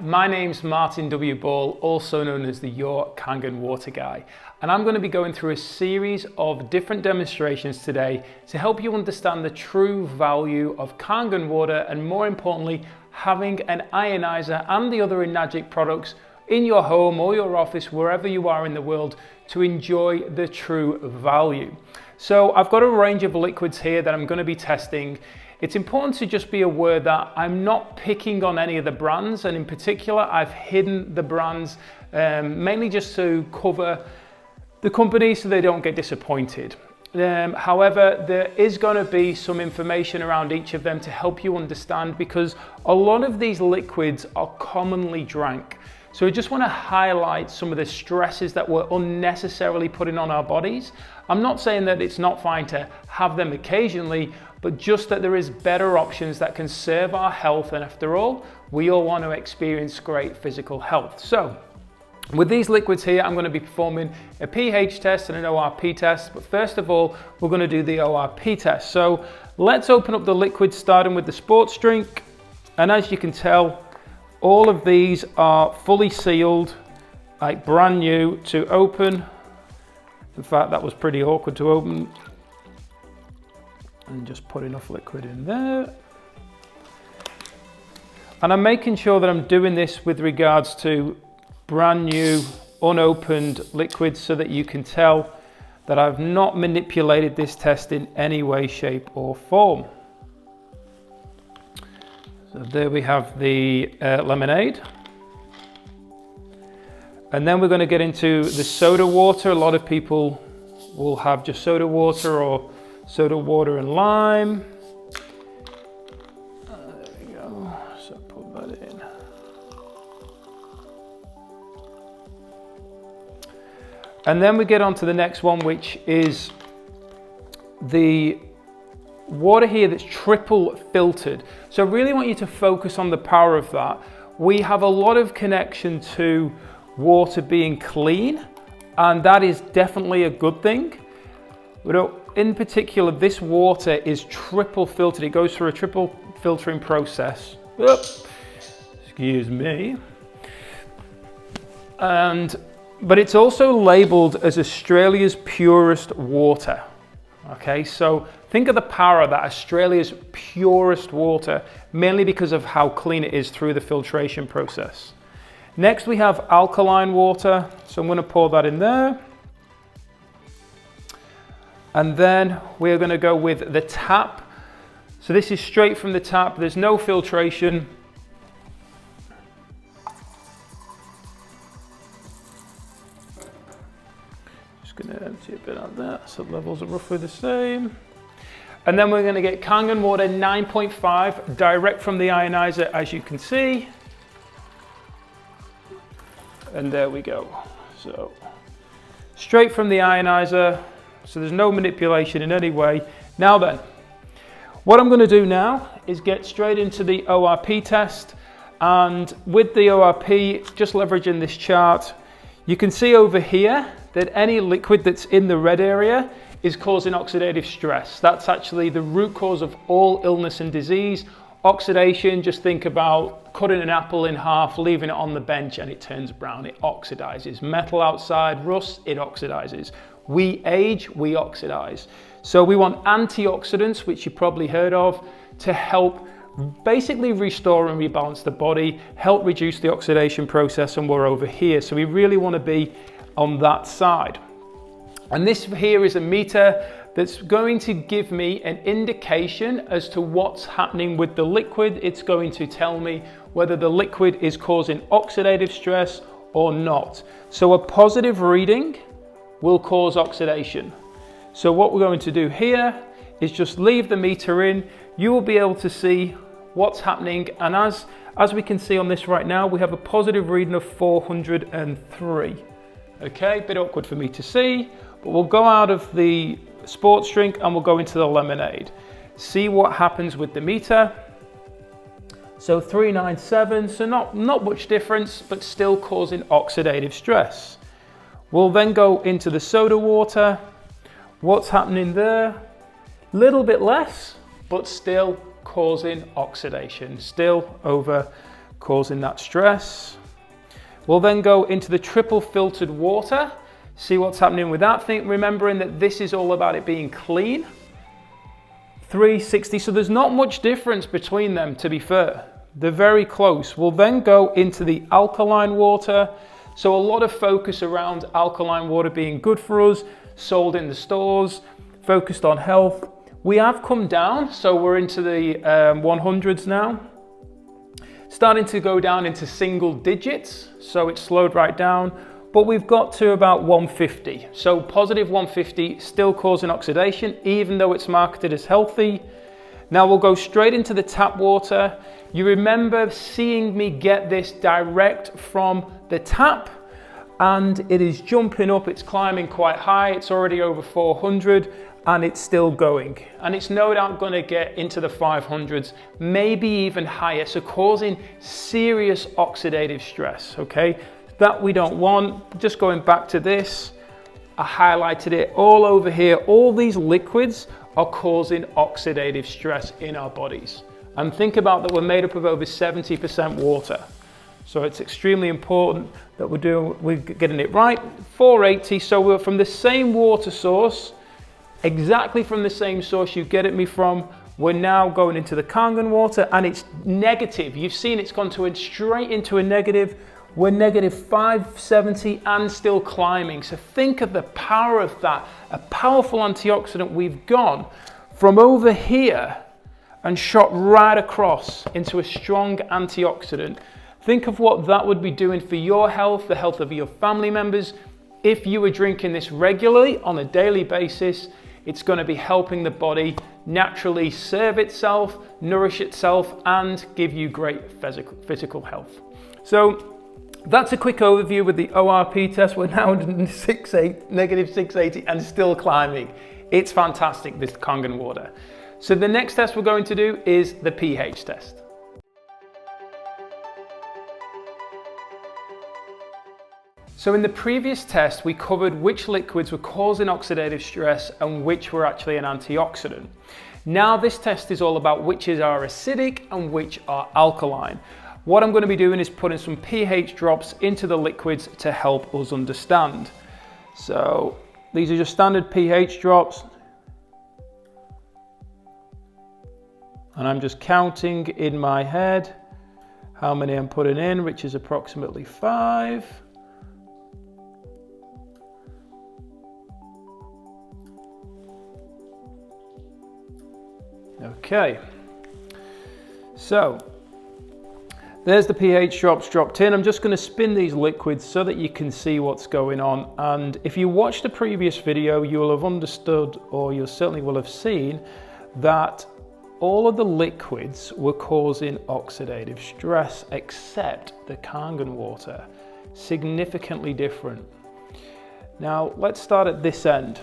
My name's Martin W. Ball, also known as the Your Kangen Water Guy, and I'm going to be going through a series of different demonstrations today to help you understand the true value of Kangen water and, more importantly, having an Ionizer and the other Enagic products in your home or your office, wherever you are in the world, to enjoy the true value. So I've got a range of liquids here that I'm going to be testing. It's important to just be aware that I'm not picking on any of the brands, and in particular I've hidden the brands mainly just to cover the company so they don't get disappointed. However, there is going to be some information around each of them to help you understand, because a lot of these liquids are commonly drank. So I just want to highlight some of the stresses that we're unnecessarily putting on our bodies. I'm not saying that it's not fine to have them occasionally, but just that there is better options that can serve our health, and after all, we all want to experience great physical health. So with these liquids here, I'm going to be performing a pH test and an ORP test, but first of all, we're going to do the ORP test. So let's open up the liquid, starting with the sports drink, and as you can tell, all of these are fully sealed, like brand new to open. In fact, that was pretty awkward to open. And just put enough liquid in there. And I'm making sure that I'm doing this with regards to brand new, unopened liquids, so that you can tell that I've not manipulated this test in any way, shape or form. So there we have the lemonade. And then we're going to get into the soda water. A lot of people will have just soda water or soda water and lime. There we go. So put that in. And then we get on to the next one, which is the water here that's triple filtered. So I really want you to focus on the power of that. We have a lot of connection to water being clean, and that is definitely a good thing. But in particular, this water is triple filtered. It goes through a triple filtering process. Oops. Excuse me. But it's also labeled as Australia's purest water. Okay, so think of the power of that, Australia's purest water, mainly because of how clean it is through the filtration process. Next we have alkaline water, so I'm going to pour that in there. And then we're going to go with the tap. So this is straight from the tap, there's no filtration. Just going to empty a bit out there, so the levels are roughly the same. And then we're going to get Kangen water 9.5 direct from the Ionizer, as you can see. And there we go. So straight from the Ionizer, so there's no manipulation in any way. Now then, what I'm going to do now is get straight into the ORP test. And with the ORP, just leveraging this chart, you can see over here that any liquid that's in the red area is causing oxidative stress. That's actually the root cause of all illness and disease. Oxidation, just think about cutting an apple in half, leaving it on the bench, and it turns brown, it oxidizes. Metal outside rusts, it oxidizes. We age, we oxidize. So we want antioxidants, which you probably heard of, to help basically restore and rebalance the body, help reduce the oxidation process, and we're over here. So we really want to be on that side. And this here is a meter that's going to give me an indication as to what's happening with the liquid. It's going to tell me whether the liquid is causing oxidative stress or not. So a positive reading will cause oxidation. So what we're going to do here is just leave the meter in. You will be able to see what's happening. And as we can see on this right now, we have a positive reading of 403. Okay, a bit awkward for me to see, but we'll go out of the sports drink and we'll go into the lemonade. See what happens with the meter. So 397, so not much difference, but still causing oxidative stress. We'll then go into the soda water. What's happening there? Little bit less, but still causing oxidation, still over causing that stress. We'll then go into the triple filtered water, see what's happening with that thing, remembering that this is all about it being clean. 360, so there's not much difference between them, to be fair. They're very close. We'll then go into the alkaline water. So a lot of focus around alkaline water being good for us, sold in the stores, focused on health. We have come down, so we're into the 100s now. Starting to go down into single digits, so it's slowed right down, but we've got to about 150. So positive 150, still causing oxidation, even though it's marketed as healthy. Now we'll go straight into the tap water. You remember seeing me get this direct from the tap, and it is jumping up, it's climbing quite high, it's already over 400, and it's still going. And it's no doubt gonna get into the 500s, maybe even higher, so causing serious oxidative stress, okay? That we don't want. Just going back to this, I highlighted it all over here. All these liquids are causing oxidative stress in our bodies. And think about that we're made up of over 70% water. So it's extremely important that we're getting it right. 480, so we're from the same water source, exactly from the same source you get me from. We're now going into the Kangen water, and it's negative. You've seen it's gone straight into a negative. We're negative 570 and still climbing. So think of the power of that, a powerful antioxidant. We've gone from over here and shot right across into a strong antioxidant. Think of what that would be doing for your health, the health of your family members. If you were drinking this regularly on a daily basis, it's going to be helping the body naturally serve itself, nourish itself, and give you great physical health. So that's a quick overview with the ORP test. We're now negative 680 and still climbing. It's fantastic, this Kangen water. So the next test we're going to do is the pH test. So in the previous test, we covered which liquids were causing oxidative stress and which were actually an antioxidant. Now this test is all about which are acidic and which are alkaline. What I'm going to be doing is putting some pH drops into the liquids to help us understand. So these are just standard pH drops. And I'm just counting in my head how many I'm putting in, which is approximately 5. Okay, so there's the pH drops dropped in. I'm just going to spin these liquids so that you can see what's going on. And if you watched the previous video, you will have understood, or you certainly will have seen, that all of the liquids were causing oxidative stress except the Kangen water. Significantly different. Now let's start at this end.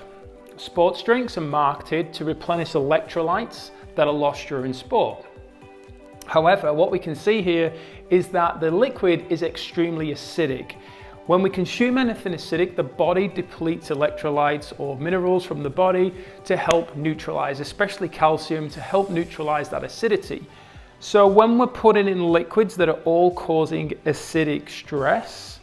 Sports drinks are marketed to replenish electrolytes that are lost during sport. However, what we can see here is that the liquid is extremely acidic. When we consume anything acidic, the body depletes electrolytes or minerals from the body to help neutralize, especially calcium, to help neutralize that acidity. So when we're putting in liquids that are all causing acidic stress,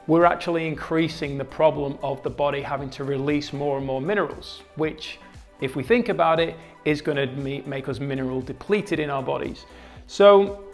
we're actually increasing the problem of the body having to release more and more minerals, which, if we think about it, is going to make us mineral depleted in our bodies. So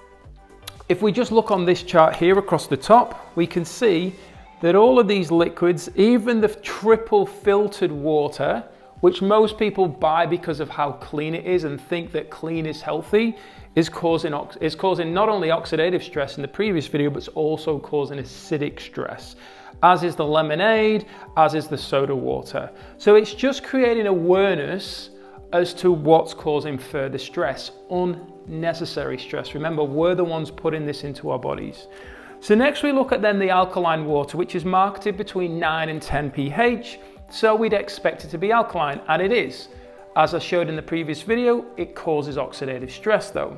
if we just look on this chart here across the top, we can see that all of these liquids, even the triple filtered water, which most people buy because of how clean it is and think that clean is healthy, is causing not only oxidative stress in the previous video, but it's also causing acidic stress, as is the lemonade, as is the soda water. So it's just creating awareness as to what's causing further stress, unnecessary stress. Remember, we're the ones putting this into our bodies. So next we look at then the alkaline water, which is marketed between 9 and 10 pH. So we'd expect it to be alkaline, and it is. As I showed in the previous video, it causes oxidative stress though.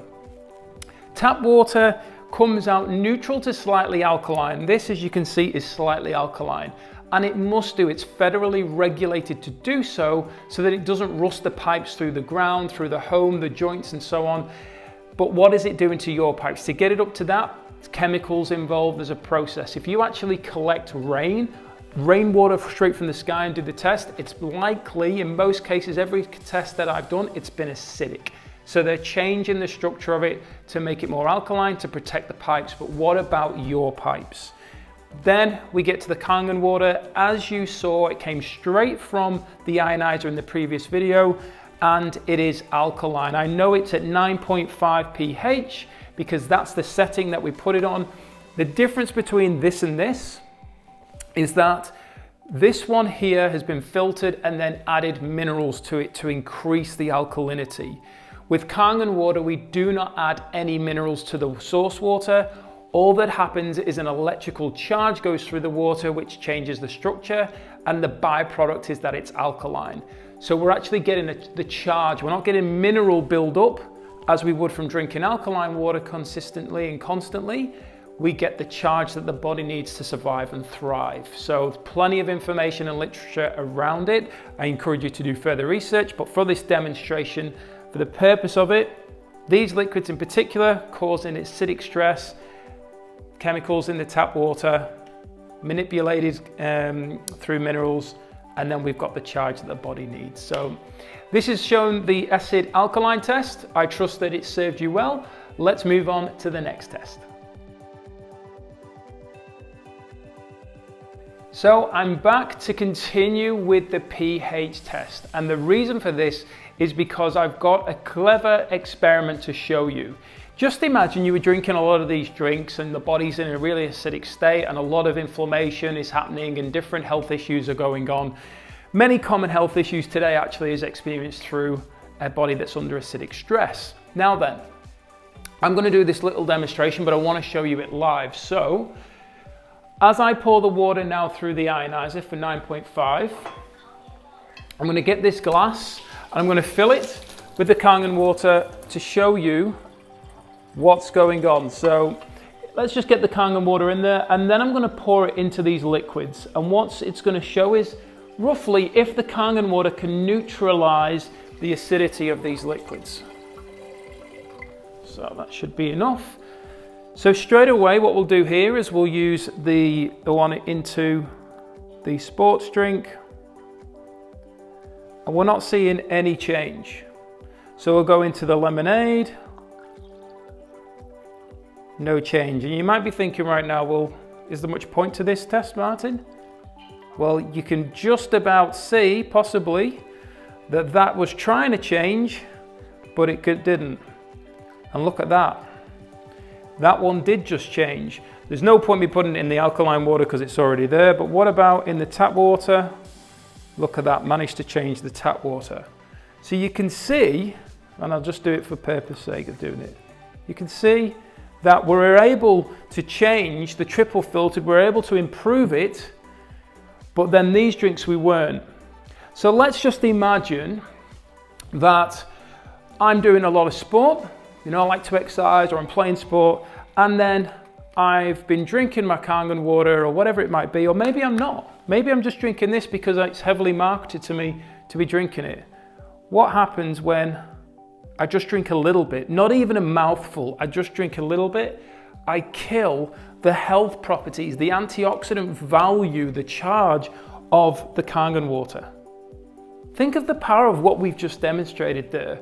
Tap water comes out neutral to slightly alkaline. This, as you can see, is slightly alkaline. And it must do, it's federally regulated to do so that it doesn't rust the pipes through the ground, through the home, the joints and so on. But what is it doing to your pipes? To get it up to that chemicals involved, there's a process. If you actually collect rainwater straight from the sky and do the test, it's likely, in most cases, every test that I've done, it's been acidic. So they're changing the structure of it to make it more alkaline to protect the pipes. But what about your pipes? Then we get to the Kangen water. As you saw, it came straight from the ionizer in the previous video, and it is alkaline. I know it's at 9.5 pH because that's the setting that we put it on. The difference between this and this is that this one here has been filtered and then added minerals to it to increase the alkalinity. With Kangen water, we do not add any minerals to the source water. All that happens is an electrical charge goes through the water, which changes the structure, and the byproduct is that it's alkaline. So we're actually getting the charge. We're not getting mineral buildup as we would from drinking alkaline water consistently and constantly. We get the charge that the body needs to survive and thrive. So plenty of information and literature around it. I encourage you to do further research, but for this demonstration, for the purpose of it, these liquids in particular causing acidic stress, chemicals in the tap water, manipulated through minerals, and then we've got the charge that the body needs. So this has shown the acid alkaline test. I trust that it served you well. Let's move on to the next test. So I'm back to continue with the pH test, and the reason for this is because I've got a clever experiment to show you. Just imagine you were drinking a lot of these drinks and the body's in a really acidic state and a lot of inflammation is happening and different health issues are going on. Many common health issues today actually is experienced through a body that's under acidic stress. Now then, I'm going to do this little demonstration, but I want to show you it live. So, as I pour the water now through the ionizer for 9.5, I'm going to get this glass and I'm going to fill it with the Kangen water to show you what's going on. So let's just get the Kangen water in there, and then I'm going to pour it into these liquids. And what it's going to show is roughly if the Kangen water can neutralize the acidity of these liquids. So that should be enough. So straight away what we'll do here is we'll use the one into the sports drink, and we're not seeing any change. So we'll go into the lemonade, no change. And you might be thinking right now, well, is there much point to this test, Martin? Well, you can just about see, possibly, that was trying to change, but it didn't. And look at that. That one did just change. There's no point me putting it in the alkaline water because it's already there, but what about in the tap water? Look at that, managed to change the tap water. So you can see, and I'll just do it for purpose sake of doing it. You can see that we're able to change the triple filtered, we're able to improve it, but then these drinks we weren't. So let's just imagine that I'm doing a lot of sport, you know, I like to exercise or I'm playing sport, and then I've been drinking my Kangen water or whatever it might be, or maybe I'm not. Maybe I'm just drinking this because it's heavily marketed to me to be drinking it. What happens when I just drink a little bit, not even a mouthful, I just drink a little bit? I kill the health properties, the antioxidant value, the charge of the Kangen water. Think of the power of what we've just demonstrated there.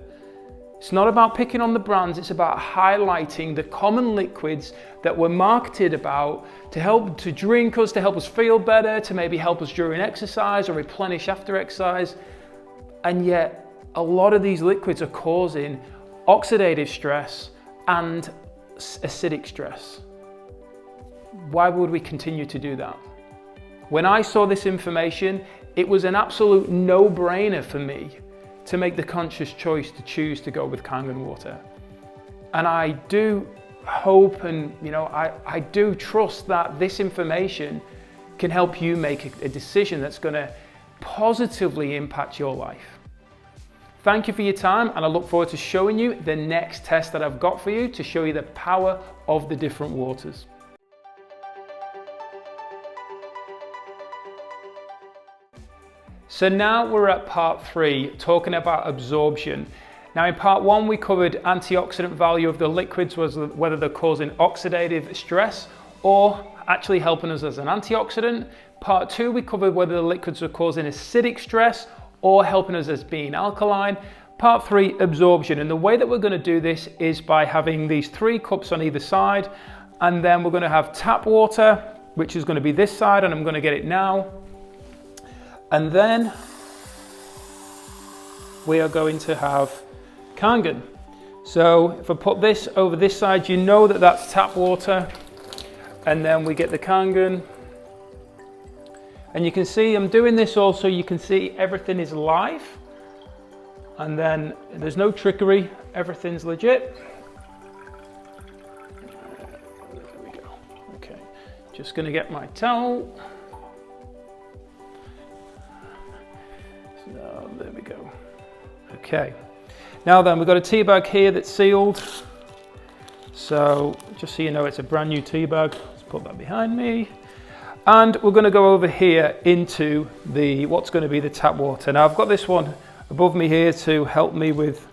It's not about picking on the brands, it's about highlighting the common liquids that we're marketed about to help to drink us, to help us feel better, to maybe help us during exercise or replenish after exercise. And yet, a lot of these liquids are causing oxidative stress and acidic stress. Why would we continue to do that? When I saw this information, it was an absolute no-brainer for me to make the conscious choice to choose to go with Kangen water. And I do hope and I do trust that this information can help you make a decision that's going to positively impact your life. Thank you for your time, and I look forward to showing you the next test that I've got for you to show you the power of the different waters. So now we're at part 3, talking about absorption. Now in part 1 we covered antioxidant value of the liquids, whether they're causing oxidative stress or actually helping us as an antioxidant. Part 2 we covered whether the liquids are causing acidic stress or helping us as being alkaline. Part 3, absorption, and the way that we're going to do this is by having these 3 cups on either side, and then we're going to have tap water, which is going to be this side, and I'm going to get it now. And then we are going to have Kangen. So if I put this over this side, you know that that's tap water, and then we get the Kangen. And you can see I'm doing this also, you can see everything is live. And then there's no trickery, everything's legit. There we go. Okay, just gonna get my towel. So there we go. Okay, now then we've got a tea bag here that's sealed. So just so you know, it's a brand new tea bag. Let's put that behind me. And we're gonna go over here into what's gonna be the tap water. Now I've got this one above me here to help me with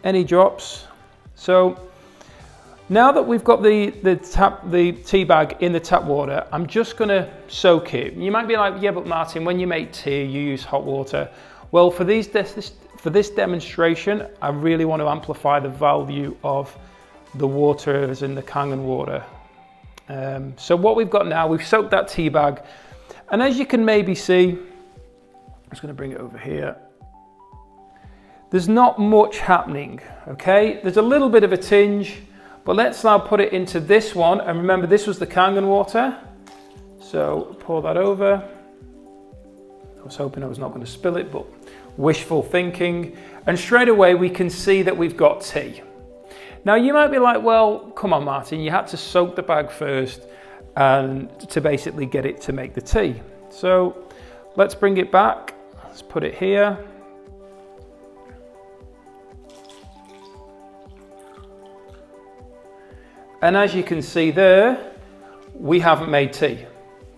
any drops. So now that we've got the tea bag in the tap water, I'm just gonna soak it. You might be like, yeah, but Martin, when you make tea, you use hot water. Well, for this demonstration, I really want to amplify the value of the water as in the Kangen water. So what we've got now, we've soaked that tea bag, and as you can maybe see, I'm just gonna bring it over here. There's not much happening, okay? There's a little bit of a tinge, but let's now put it into this one. And remember, this was the Kangen water. So pour that over. I was hoping I was not going to spill it, but wishful thinking. And straight away, we can see that we've got tea. Now you might be like, well, come on, Martin, you had to soak the bag first and to basically get it to make the tea. So let's bring it back. Let's put it here. And as you can see there, we haven't made tea.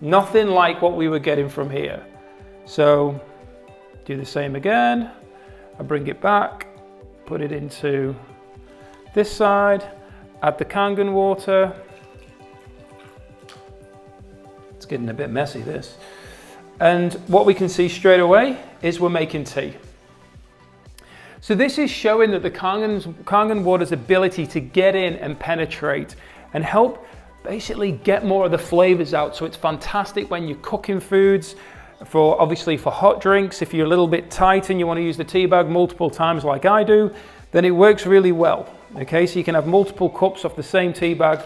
Nothing like what we were getting from here. So do the same again. I bring it back, put it into this side, add the Kangen water. It's getting a bit messy, this. And what we can see straight away is we're making tea. So this is showing that the Kangen water's ability to get in and penetrate and help basically get more of the flavors out. So it's fantastic when you're cooking foods, obviously for hot drinks. If you're a little bit tight and you want to use the tea bag multiple times like I do, then it works really well. Okay, so you can have multiple cups off the same tea bag,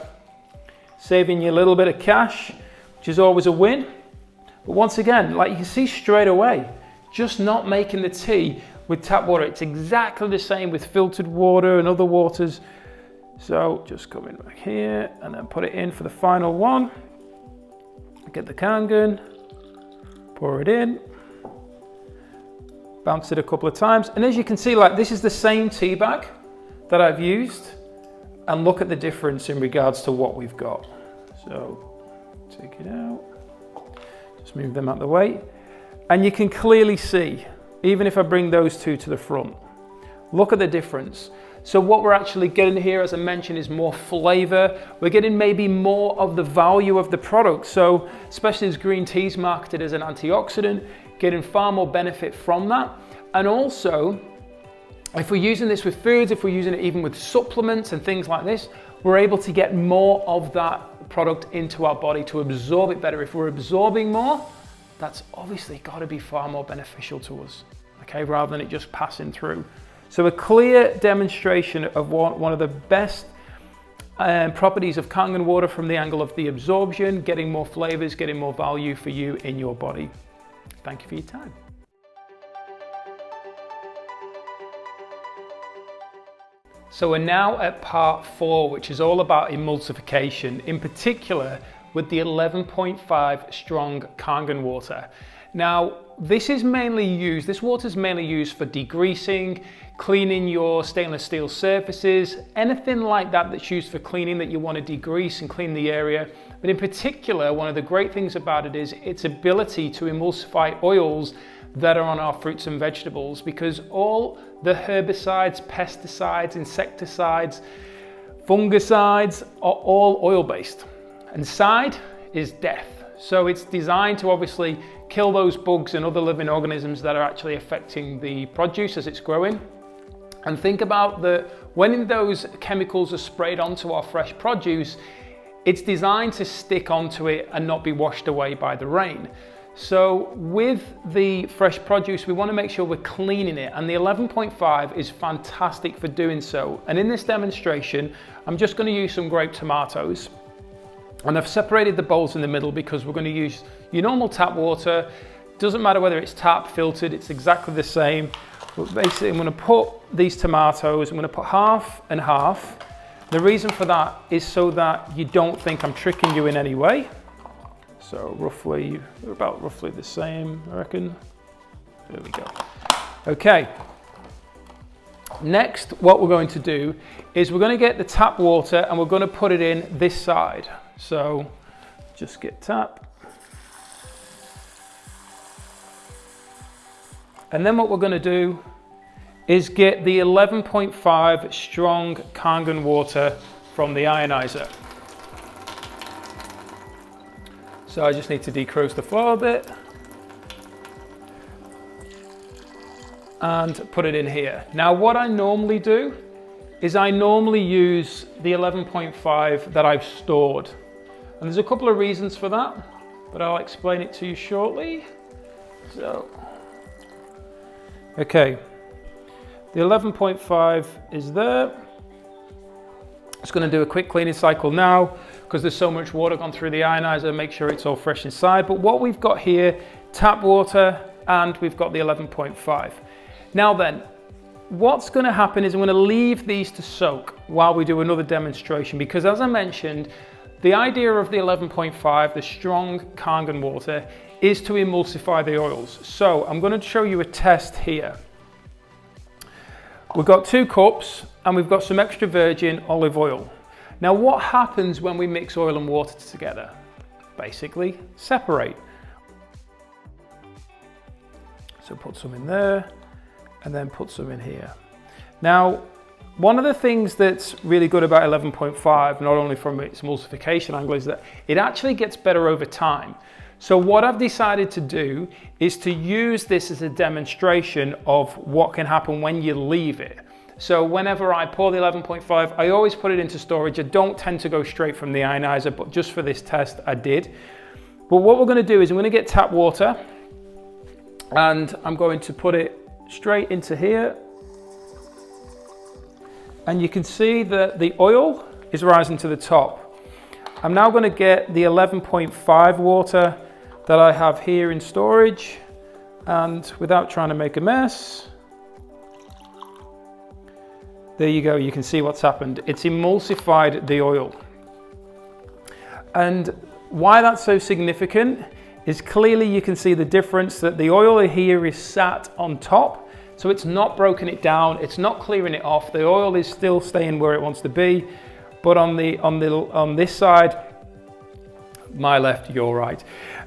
saving you a little bit of cash, which is always a win. But once again, like you can see straight away, just not making the tea with tap water. It's exactly the same with filtered water and other waters. So just come in back here and then put it in for the final one. Get the Kangen, pour it in, bounce it a couple of times. And as you can see, like this is the same tea bag that I've used, and look at the difference in regards to what we've got. So take it out, just move them out of the way. And you can clearly see, even if I bring those two to the front, look at the difference. So what we're actually getting here, as I mentioned, is more flavor. We're getting maybe more of the value of the product. So especially as green tea is marketed as an antioxidant, getting far more benefit from that. And also, if we're using this with foods, if we're using it even with supplements and things like this, we're able to get more of that product into our body to absorb it better. If we're absorbing more, that's obviously got to be far more beneficial to us, okay, rather than it just passing through. So a clear demonstration of one of the best properties of Kangen water from the angle of the absorption, getting more flavors, getting more value for you in your body. Thank you for your time. So we're now at part 4, which is all about emulsification, in particular with the 11.5 strong Kangen water. Now, this water is mainly used for degreasing, cleaning your stainless steel surfaces, anything like that that's used for cleaning that you want to degrease and clean the area. But in particular, one of the great things about it is its ability to emulsify oils that are on our fruits and vegetables, because all the herbicides, pesticides, insecticides, fungicides are all oil-based. And side is death. So it's designed to obviously kill those bugs and other living organisms that are actually affecting the produce as it's growing. And think about when those chemicals are sprayed onto our fresh produce, it's designed to stick onto it and not be washed away by the rain. So with the fresh produce, we want to make sure we're cleaning it, and the 11.5 is fantastic for doing so. And in this demonstration, I'm just going to use some grape tomatoes, and I've separated the bowls in the middle because we're going to use your normal tap water. Doesn't matter whether it's tap, filtered, it's exactly the same. But basically, I'm going to put these tomatoes, I'm going to put half and half. The reason for that is so that you don't think I'm tricking you in any way. So roughly, they're about roughly the same, I reckon. There we go. Okay. Next, what we're going to do is we're going to get the tap water and we're going to put it in this side. So just get tap. And then what we're going to do is get the 11.5 strong Kangen water from the Ionizer. So I just need to decrease the flow a bit and put it in here. Now what I normally do is I normally use the 11.5 that I've stored. And there's a couple of reasons for that, but I'll explain it to you shortly. So, okay, the 11.5 is there. Just going to do a quick cleaning cycle now because there's so much water gone through the ionizer, make sure it's all fresh inside. But what we've got here, tap water, and we've got the 11.5. Now then, what's going to happen is I'm going to leave these to soak while we do another demonstration, because as I mentioned, the idea of the 11.5, the strong Kangen water, is to emulsify the oils. So I'm going to show you a test here. We've got 2 cups and we've got some extra virgin olive oil. Now what happens when we mix oil and water together? Basically separate. So put some in there and then put some in here. Now one of the things that's really good about 11.5, not only from its emulsification angle, is that it actually gets better over time. So what I've decided to do is to use this as a demonstration of what can happen when you leave it. So whenever I pour the 11.5, I always put it into storage. I don't tend to go straight from the ionizer, but just for this test, I did. But what we're going to do is I'm going to get tap water and I'm going to put it straight into here. And you can see that the oil is rising to the top. I'm now going to get the 11.5 water that I have here in storage, and without trying to make a mess, there you go, you can see what's happened. It's emulsified the oil. And why that's so significant is clearly you can see the difference that the oil here is sat on top. So it's not broken it down, it's not clearing it off. The oil is still staying where it wants to be, but on this side, my left, your right,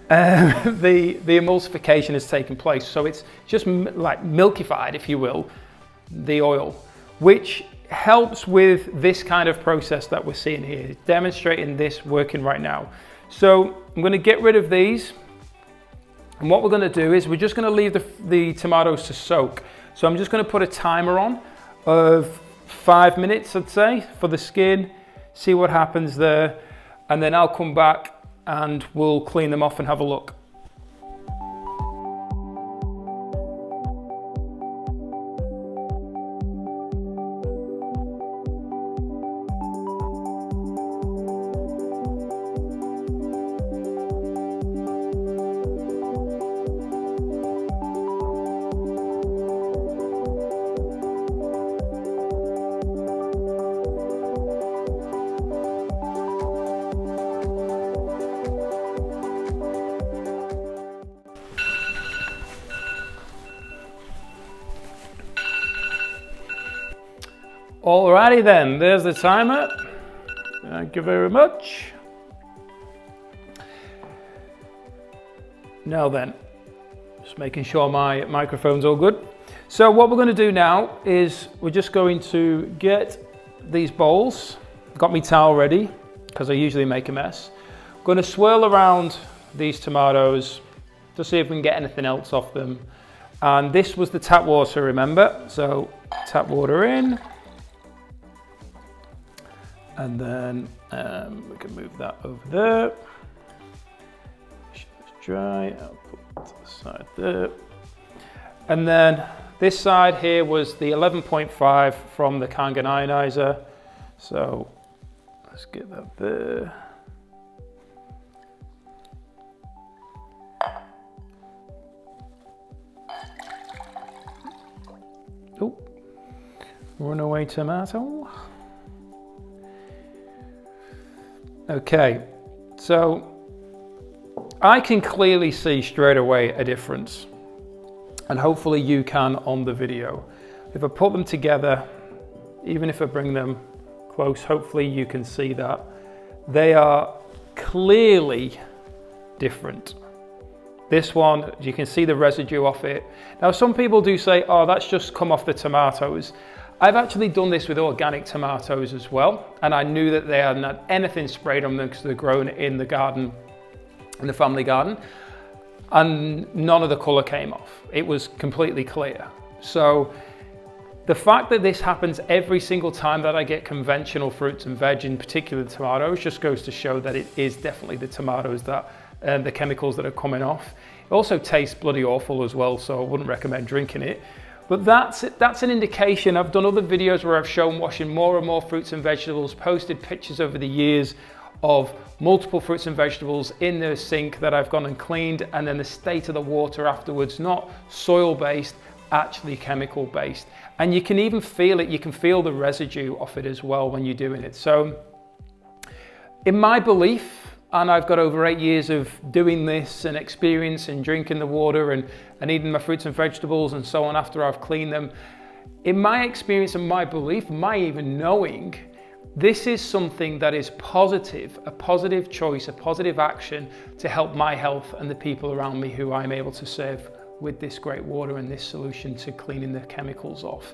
the emulsification has taken place. So it's just like milkified, if you will, the oil, which helps with this kind of process that we're seeing here, demonstrating this working right now. So I'm going to get rid of these. And what we're going to do is we're just going to leave the tomatoes to soak. So I'm just going to put a timer on of 5 minutes, I'd say, for the skin, see what happens there, and then I'll come back and we'll clean them off and have a look. Alrighty then, there's the timer. Thank you very much. Now then, just making sure my microphone's all good. So what we're going to do now is we're just going to get these bowls. Got my towel ready because I usually make a mess. I'm going to swirl around these tomatoes to see if we can get anything else off them. And this was the tap water, remember? So tap water in. And then we can move that over there. It's dry, I'll put it to the side there. And then this side here was the 11.5 from the Kangen Ionizer. So let's get that there. Oh, runaway tomato. Okay, so I can clearly see straight away a difference, and hopefully you can on the video. If I put them together, even if I bring them close, hopefully you can see that they are clearly different. This one, you can see the residue off it. Now, some people do say, oh, that's just come off the tomatoes. I've actually done this with organic tomatoes as well, and I knew that they hadn't had anything sprayed on them because they're grown in the garden, in the family garden, and none of the colour came off. It was completely clear. So the fact that this happens every single time that I get conventional fruits and veg, in particular the tomatoes, just goes to show that it is definitely the tomatoes that the chemicals that are coming off. It also tastes bloody awful as well, so I wouldn't recommend drinking it. But that's an indication. I've done other videos where I've shown washing more and more fruits and vegetables, posted pictures over the years of multiple fruits and vegetables in the sink that I've gone and cleaned, and then the state of the water afterwards, not soil-based, actually chemical-based. And you can even feel it, you can feel the residue of it as well when you're doing it. So in my belief, and I've got over 8 years of doing this and experience and drinking the water and eating my fruits and vegetables and so on after I've cleaned them. In my experience and my belief, my even knowing, this is something that is positive, a positive choice, a positive action to help my health and the people around me who I'm able to serve with this great water and this solution to cleaning the chemicals off.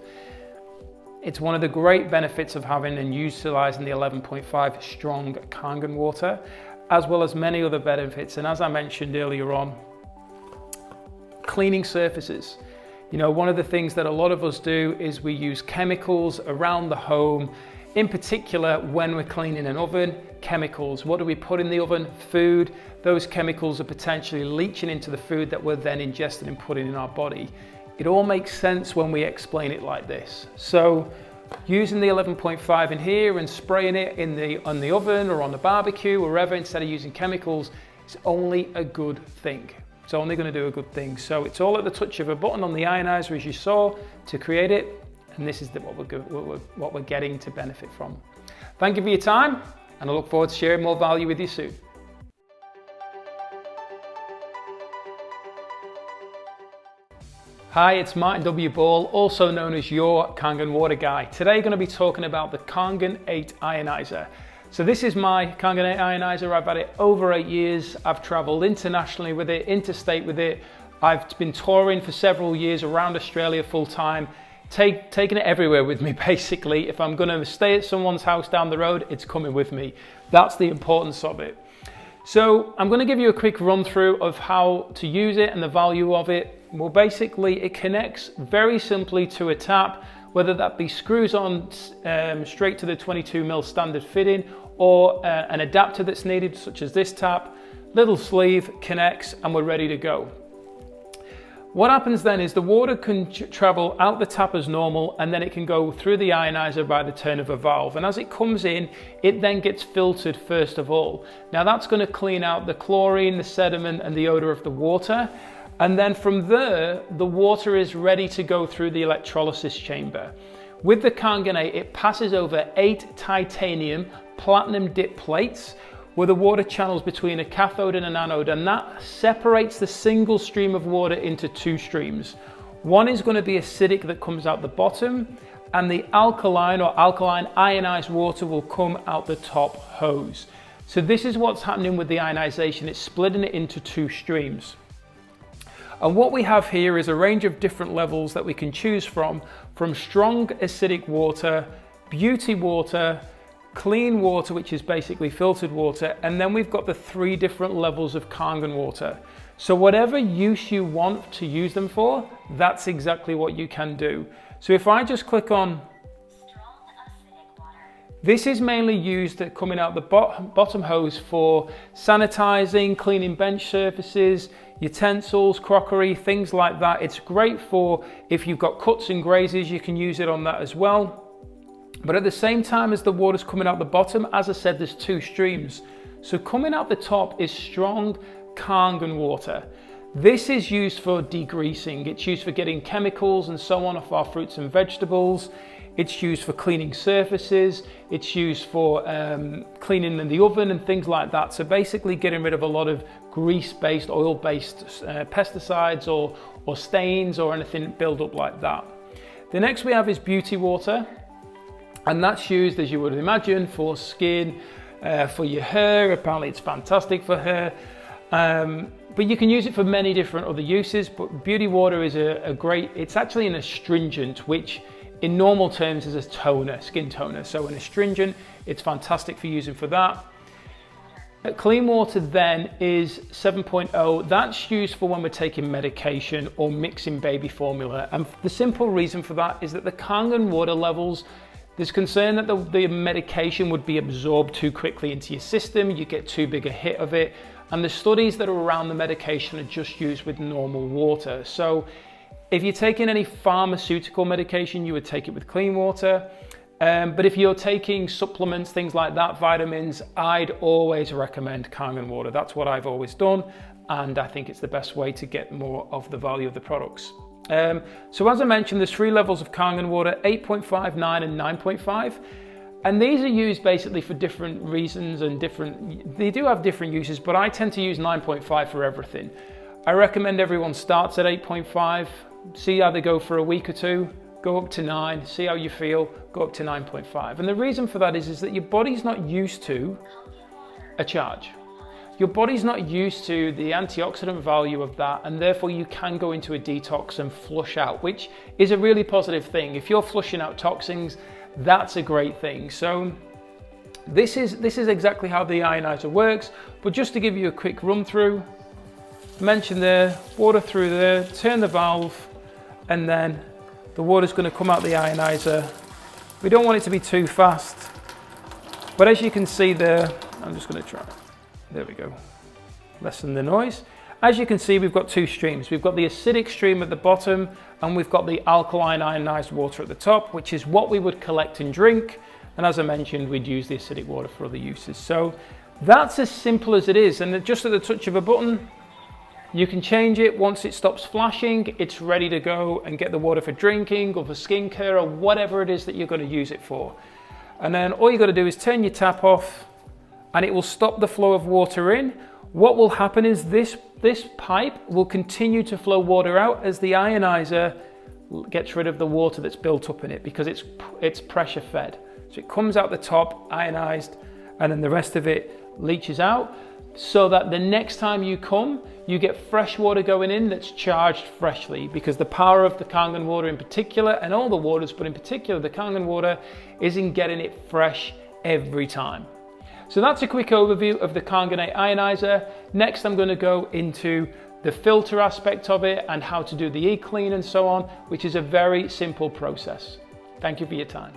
It's one of the great benefits of having and utilizing the 11.5 strong Kangen water, as well as many other benefits. And as I mentioned earlier on, cleaning surfaces. You know, one of the things that a lot of us do is we use chemicals around the home, in particular when we're cleaning an oven. Chemicals, what do we put in the oven? Food. Those chemicals are potentially leaching into the food that we're then ingesting and putting in our body. It all makes sense when we explain it like this. So using the 11.5 in here and spraying it on the oven or on the barbecue, wherever, instead of using chemicals, it's only a good thing. It's only going to do a good thing. So it's all at the touch of a button on the ionizer, as you saw, to create it. And this is what we're getting to benefit from. Thank you for your time, and I look forward to sharing more value with you soon. Hi, it's Martin W. Ball, also known as your Kangen Water Guy. Today, going to be talking about the Kangen 8 Ionizer. So this is my Kangen 8 Ionizer. I've had it over 8 years. I've traveled internationally with it, interstate with it. I've been touring for several years around Australia full time, taking it everywhere with me basically. If I'm going to stay at someone's house down the road, it's coming with me. That's the importance of it. So I'm going to give you a quick run through of how to use it and the value of it. Well, basically it connects very simply to a tap, whether that be screws on straight to the 22mm standard fitting, or an adapter that's needed, such as this tap. Little sleeve connects and we're ready to go. What happens then is the water can travel out the tap as normal, and then it can go through the ionizer by the turn of a valve. And as it comes in, it then gets filtered first of all. Now that's going to clean out the chlorine, the sediment and the odor of the water. And then from there, the water is ready to go through the electrolysis chamber. With the Kangen 8, it passes over 8 titanium platinum dip plates, where the water channels between a cathode and an anode, and that separates the single stream of water into 2 streams. One is going to be acidic that comes out the bottom, and the alkaline or alkaline ionized water will come out the top hose. So this is what's happening with the ionization. It's splitting it into 2 streams. And what we have here is a range of different levels that we can choose from strong acidic water, beauty water, clean water, which is basically filtered water, and then we've got the 3 different levels of Kangen water. So whatever use you want to use them for, that's exactly what you can do. So if I just click on, this is mainly used at coming out the bottom hose for sanitizing, cleaning bench surfaces, utensils, crockery, things like that. It's great for if you've got cuts and grazes, you can use it on that as well. But at the same time as the water's coming out the bottom, as I said, there's 2 streams. So coming out the top is strong Kangen water. This is used for degreasing. It's used for getting chemicals and so on off our fruits and vegetables. It's used for cleaning surfaces. It's used for cleaning in the oven and things like that. So basically getting rid of a lot of grease-based, oil-based pesticides or stains or anything build up like that. The next we have is beauty water. And that's used, as you would imagine, for skin, for your hair. Apparently it's fantastic for hair. But you can use it for many different other uses. But beauty water is a great, it's actually an astringent, which in normal terms is a toner, skin toner. So an astringent, it's fantastic for using for that. Clean water then is 7.0. That's used for when we're taking medication or mixing baby formula. And the simple reason for that is that the Kangen water levels, there's concern that the medication would be absorbed too quickly into your system, you get too big a hit of it, and the studies that are around the medication are just used with normal water. So if you're taking any pharmaceutical medication, you would take it with clean water. But if you're taking supplements, things like that, vitamins, I'd always recommend Kangen water. That's what I've always done, and I think it's the best way to get more of the value of the products. So as I mentioned, there's 3 levels of Kangen water, 8.5, 9 and 9.5. And these are used basically for different reasons and they do have different uses, but I tend to use 9.5 for everything. I recommend everyone starts at 8.5, see how they go for a week or 2, go up to 9, see how you feel, go up to 9.5. And the reason for that is that your body's not used to a charge. Your body's not used to the antioxidant value of that, and therefore you can go into a detox and flush out, which is a really positive thing. If you're flushing out toxins, that's a great thing. So this is exactly how the Ionizer works. But just to give you a quick run through, mention there, water through there, turn the valve, and then the water's going to come out the Ionizer. We don't want it to be too fast, but as you can see there, I'm just going to try. There we go. Lessen the noise. As you can see, we've got 2 streams. We've got the acidic stream at the bottom, and we've got the alkaline ionized water at the top, which is what we would collect and drink. And as I mentioned, we'd use the acidic water for other uses. So that's as simple as it is. And just at the touch of a button, you can change it. Once it stops flashing, it's ready to go and get the water for drinking or for skincare or whatever it is that you're going to use it for. And then all you got to do is turn your tap off, and it will stop the flow of water in. What will happen is this pipe will continue to flow water out as the Ionizer gets rid of the water that's built up in it, because it's pressure fed. So it comes out the top ionized, and then the rest of it leaches out, so that the next time you come, you get fresh water going in that's charged freshly, because the power of the Kangen water in particular, and all the waters, but in particular the Kangen water, is in getting it fresh every time. So that's a quick overview of the Kangen Ionizer. Next, I'm going to go into the filter aspect of it and how to do the e-clean and so on, which is a very simple process. Thank you for your time.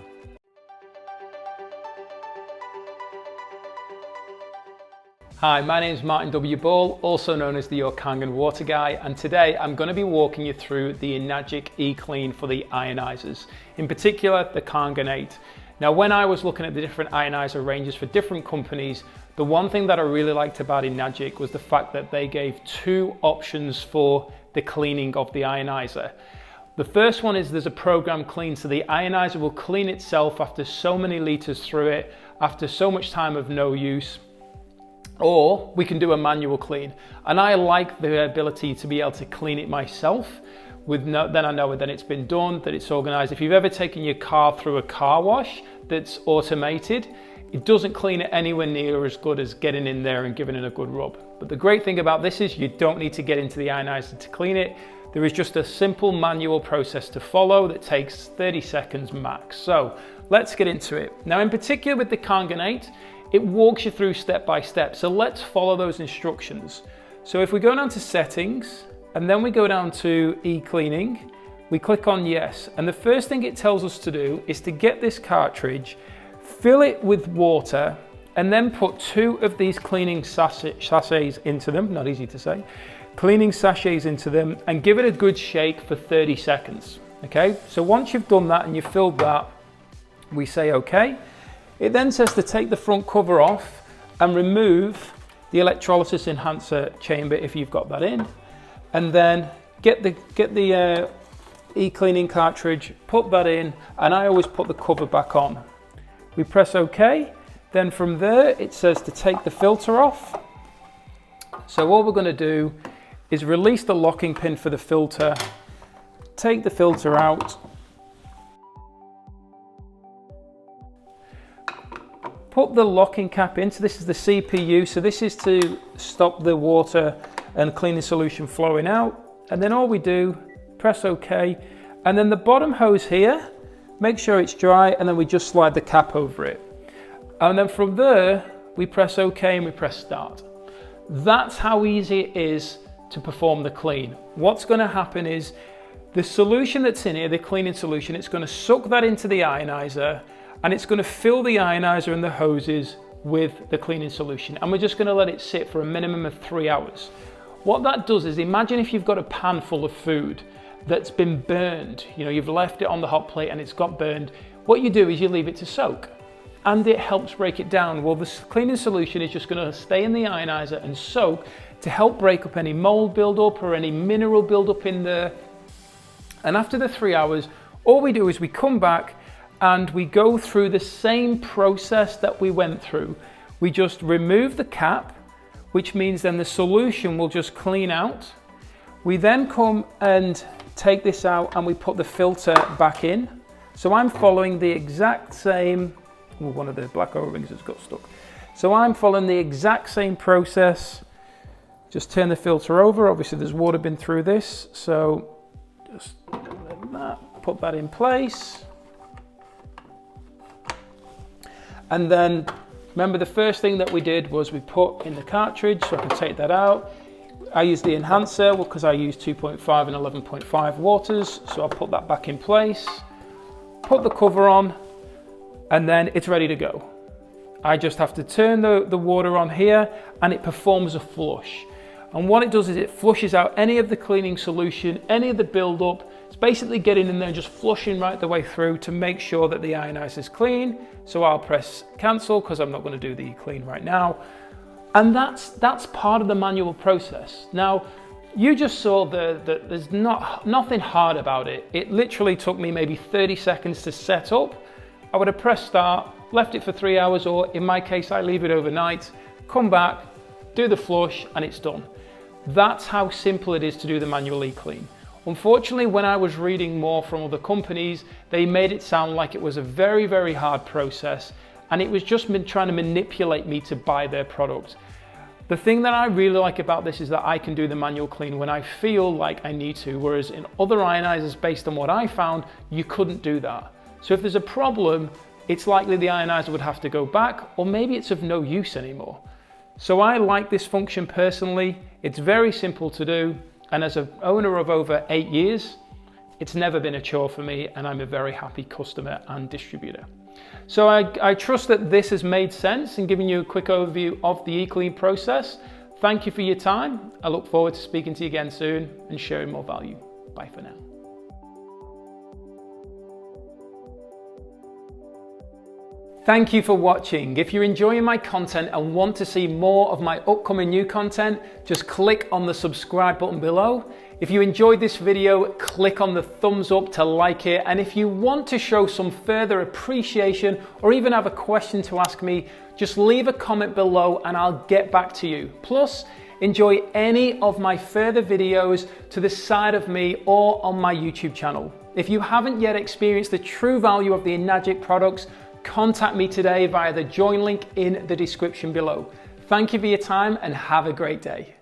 Hi, my name is Martin W. Ball, also known as the Your Kangen Water Guy, and today I'm going to be walking you through the Enagic e-clean for the ionizers, in particular the Kangen 8. Now, when I was looking at the different ionizer ranges for different companies, the one thing that I really liked about Enagic was the fact that they gave 2 options for the cleaning of the ionizer. The first one is there's a program clean, so the ionizer will clean itself after so many liters through it, after so much time of no use. Or we can do a manual clean. And I like the ability to be able to clean it myself. Then I know that it's been done, that it's organized. If you've ever taken your car through a car wash that's automated, it doesn't clean it anywhere near as good as getting in there and giving it a good rub. But the great thing about this is you don't need to get into the ionizer to clean it. There is just a simple manual process to follow that takes 30 seconds max. So let's get into it. Now, in particular with the Kangen 8, it walks you through step by step. So let's follow those instructions. So if we go down to settings and then we go down to e-cleaning, we click on yes. And the first thing it tells us to do is to get this cartridge, fill it with water, and then put 2 of these cleaning sachets into them, not easy to say, cleaning sachets into them, and give it a good shake for 30 seconds. Okay, so once you've done that and you've filled that, we say okay. It then says to take the front cover off and remove the electrolysis enhancer chamber if you've got that in, and then get the e-cleaning cartridge, put that in, and I always put the cover back on. We press OK. Then from there it says to take the filter off. So all we're going to do is release the locking pin for the filter, take the filter out, put the locking cap in. So this is the CPU, so this is to stop the water and cleaning solution flowing out. And then all we do, press OK, and then the bottom hose here, make sure it's dry, and then we just slide the cap over it. And then from there, we press OK and we press start. That's how easy it is to perform the clean. What's going to happen is the solution that's in here, the cleaning solution, it's going to suck that into the ionizer, and it's going to fill the ionizer and the hoses with the cleaning solution. And we're just going to let it sit for a minimum of 3 hours. What that does is, imagine if you've got a pan full of food that's been burned. You know, you've left it on the hot plate and it's got burned. What you do is you leave it to soak, and it helps break it down. Well, the cleaning solution is just going to stay in the ionizer and soak to help break up any mold buildup or any mineral buildup in there. And after the 3 hours, all we do is we come back and we go through the same process that we went through. We just remove the cap, which means then the solution will just clean out. We then come and take this out and we put the filter back in. So I'm following the exact same, one of the black O-rings has got stuck. So I'm following the exact same process. Just turn the filter over. Obviously there's water been through this. So just let that, put that in place. And then remember, the first thing that we did was we put in the cartridge, so I can take that out. I use the enhancer because I use 2.5 and 11.5 waters, so I'll put that back in place, put the cover on, and then it's ready to go. I just have to turn the water on here and it performs a flush. And what it does is it flushes out any of the cleaning solution, any of the buildup. It's basically getting in there and just flushing right the way through to make sure that the ionizer is clean. So I'll press cancel because I'm not going to do the clean right now. And that's part of the manual process. Now, you just saw that there's nothing hard about it. It literally took me maybe 30 seconds to set up. I would have pressed start, left it for 3 hours, or in my case, I leave it overnight, come back, do the flush, and it's done. That's how simple it is to do the manual e-clean. Unfortunately, when I was reading more from other companies, they made it sound like it was a very, very hard process, and it was just trying to manipulate me to buy their product. The thing that I really like about this is that I can do the manual clean when I feel like I need to, whereas in other ionizers, based on what I found, you couldn't do that. So if there's a problem, it's likely the ionizer would have to go back, or maybe it's of no use anymore. So I like this function personally. It's very simple to do, and as an owner of over 8 years, it's never been a chore for me, and I'm a very happy customer and distributor. So I trust that this has made sense in giving you a quick overview of the e-clean process. Thank you for your time. I look forward to speaking to you again soon and sharing more value. Bye for now. Thank you for watching. If you're enjoying my content and want to see more of my upcoming new content, just click on the subscribe button below. If you enjoyed this video, click on the thumbs up to like it. And if you want to show some further appreciation or even have a question to ask me, just leave a comment below and I'll get back to you. Plus, enjoy any of my further videos to the side of me or on my YouTube channel. If you haven't yet experienced the true value of the Enagic products, contact me today via the join link in the description below. Thank you for your time and have a great day.